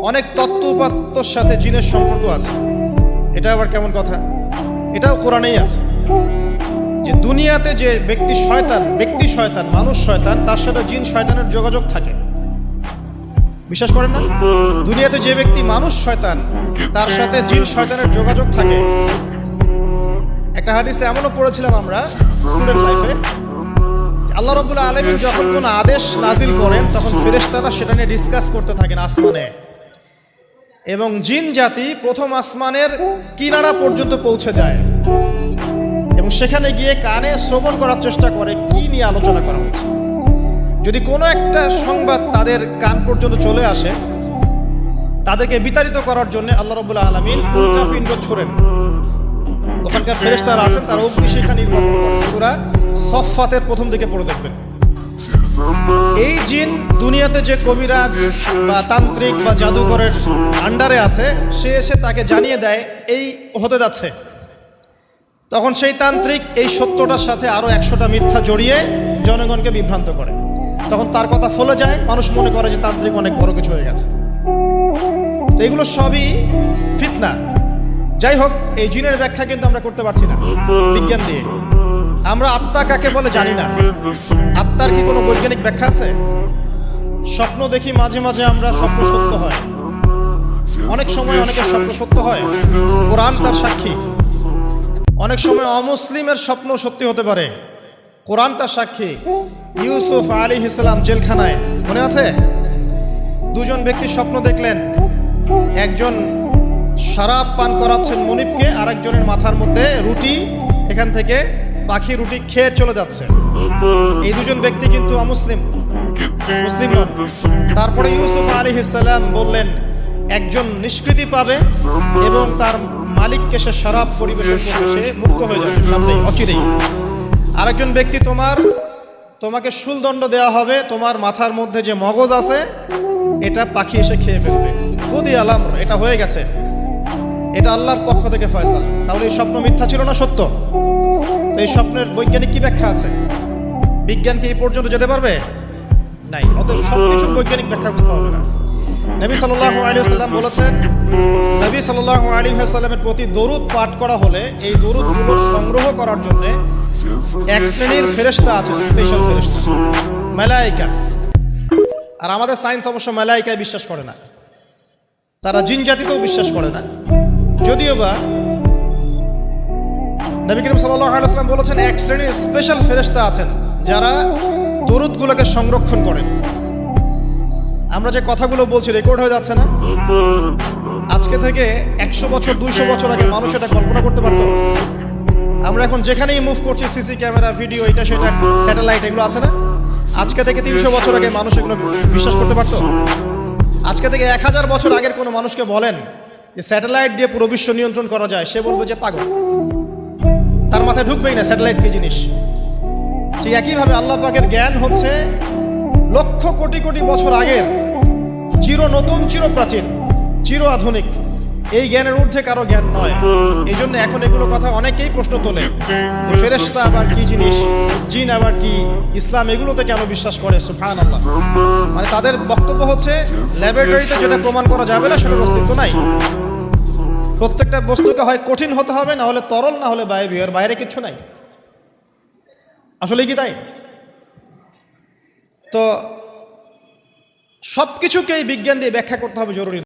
অনেক তত্ত্ব উপাত্তর সাথে জিনের সম্পর্ক আছে। এটা আবার কেমন কথা? এটাও কোরআনেই আছে যে দুনিয়াতে যে ব্যক্তি শয়তান মানুষ শয়তান, তার সাথে জিন শয়তানের যোগাযোগ থাকে। বিশ্বাস করেন না? দুনিয়াতে যে ব্যক্তি মানুষ শয়তান, তার সাথে জিন শয়তানের যোগাযোগ থাকে। একটা হাদিসে এমনও পড়েছিলাম আমরা স্টুডেন্ট লাইফে, আল্লাহ রাব্বুল আলামিন যখন কোন আদেশ নাজিল করেন তখন ফেরেশতারা সেটা নিয়ে ডিসকাস করতে থাকেন আসমানে, এবং জিন জাতি প্রথম আসমানের কিনারা পর্যন্ত পৌঁছে যায় এবং সেখানে গিয়ে কানে শ্রবণ করার চেষ্টা করে কি নিয়ে আলোচনা করা হচ্ছে। যদি কোনো একটা সংবাদ তাদের কান পর্যন্ত চলে আসে, তাদেরকে বিতাড়িত করার জন্য আল্লাহ রাব্বুল আলামিন উল্কাপিণ্ড ছোড়েন। ওখানকার ফেরেশতারা আছেন, তারা অগ্নিশিখা নির্বাপন করেন। সূরা সফফাতের প্রথম দিকে পড়ে দেখবেন। এই জিন দুনিয়াতে যে কবিরাজ বা তান্ত্রিক বা জাদুকরের আন্ডারে আছে, সে এসে তাকে জানিয়ে দেয় এই হতে যাচ্ছে। তখন সেই তান্ত্রিক এই সত্যটার সাথে আরো 100টা মিথ্যা জড়িয়ে জনগণকে বিভ্রান্ত করে। তখন তার কথা ফলে যায়, মানুষ মনে করে যে তান্ত্রিক অনেক বড় কিছু হয়ে গেছে। তো এগুলো সবই ফিতনা। যাই হোক, এই জিনের ব্যাখ্যা কিন্তু আমরা করতে পারছি না বিজ্ঞান দিয়ে। আমরা আত্মা কাকে বলে জানি না। আত্মার কি কোনো বৈজ্ঞানিক ব্যাখ্যা আছে? স্বপ্ন দেখি মাঝে মাঝে আমরা, স্বপ্ন সত্য হয়। অনেক সময় অনেকের স্বপ্ন সত্য হয়, কোরআন তার সাক্ষী। অনেক সময় অমুসলিমের স্বপ্ন সত্যি হতে পারে, কোরআন তার সাক্ষী। ইউসুফ আলাইহিস সালাম জেলখানায়, মনে আছে? দুজন ব্যক্তি স্বপ্ন দেখলেন, একজন শরাব পান করাচ্ছেন মনিবকে, আরেকজনের মাথার মধ্যে রুটি, এখান থেকে পাখি রুটি খেয়ে চলে যাচ্ছে। এই দুজন ব্যক্তি কিন্তু অমুসলিম, মুসলিম নন। তারপরে ইউসুফ আলাইহিস সালাম বললেন, একজন নিষ্কৃতি পাবে এবং তার মালিককে সে শরাব পরিবেশন করবে, সে মুক্ত হয়ে যাবে সামনেই, অচিরেই। আরেকজন ব্যক্তি, তোমাকে শুলদণ্ড দেওয়া হবে, তোমার মাথার মধ্যে যে মগজ আছে এটা পাখি এসে খেয়ে ফেলবে। কুদি আলাম, এটা হয়ে গেছে, এটা আল্লাহর পক্ষ থেকে ফয়সালা। তাহলে এই স্বপ্ন মিথ্যা ছিল না সত্য? তো এই স্বপ্নের বৈজ্ঞানিক কি ব্যাখ্যা আছে? বিজ্ঞান কি এই পর্যন্ত যেতে পারবে? নাই। অতএব সবকিছু বৈজ্ঞানিক ব্যাখ্যা বুঝতে হবে না। নবী সাল্লাল্লাহু আলাইহি ওয়াসাল্লাম বলেছেন, নবী সাল্লাল্লাহু আলাইহি ওয়াসাল্লামের প্রতি দরুদ পাঠ করা হলে এই দরুদগুলো সংগ্রহ করার জন্য এক শ্রেণীর ফেরেশতা আছে, স্পেশাল ফেরেশতা, মালায়েকা। আর আমাদের সায়েন্স অবশ্য মালায়েকায় বিশ্বাস করে না, তারা জিন জাতিতেও বিশ্বাস করে না। যদিও বা নবী করিম সাল্লাল্লাহু আলাইহি ওয়াসাল্লাম বলেছেন এক শ্রেণীর স্পেশাল ফেরেশতা আছেন যারা দরুদগুলোকে সংরক্ষণ করেন। আমরা যে কথাগুলো বলছি রেকর্ড হয়ে যাচ্ছে না? আজকে থেকে 100 বছর 200 বছর আগে মানুষ এটা কল্পনা করতে পারতো? আমরা এখন যেখানেই মুভ করছি, সিসি ক্যামেরা, ভিডিও, এটা সেটা, স্যাটেলাইট, এগুলো আছে না? আজকে থেকে 300 বছর আগে মানুষ এগুলো বিশ্বাস করতে পারতো? আজকে থেকে 1000 বছর আগের কোনো মানুষকে বলেন যে স্যাটেলাইট দিয়ে পুরো বিশ্ব নিয়ন্ত্রণ করা যায়, সে বলবে যে পাগল, তার মাথায় ঢুকবেই না স্যাটেলাইট কি জিনিস। ঠিক একইভাবে আল্লাহ পাকের জ্ঞান হচ্ছে লক্ষ কোটি কোটি বছর আগের, চির নতুন, চির প্রাচীন, চির আধুনিক। এই জ্ঞানের ঊর্ধ্বে কারো জ্ঞান নয়। এই জন্য এখন এগুলো কথা অনেকেই প্রশ্ন তোলে, ফেরেশতা আবার কি জিনিস, জিন আবার কি, ইসলাম এগুলোতে কেন বিশ্বাস করে? সুবহানাল্লাহ। মানে তাদের বক্তব্য হচ্ছে ল্যাবরেটরিতে যেটা প্রমাণ করা যাবে না সেটার অস্তিত্ব নাই। প্রত্যেকটা বস্তুকে হয় কঠিন হতে হবে, না হলে তরল, না হলে বায়বীয়, বাইরে কিচ্ছু নাই। আসলে কি তাই? তো সবকিছুকেই বিজ্ঞান দিয়ে ব্যাখ্যা করতে হবে জরুরি।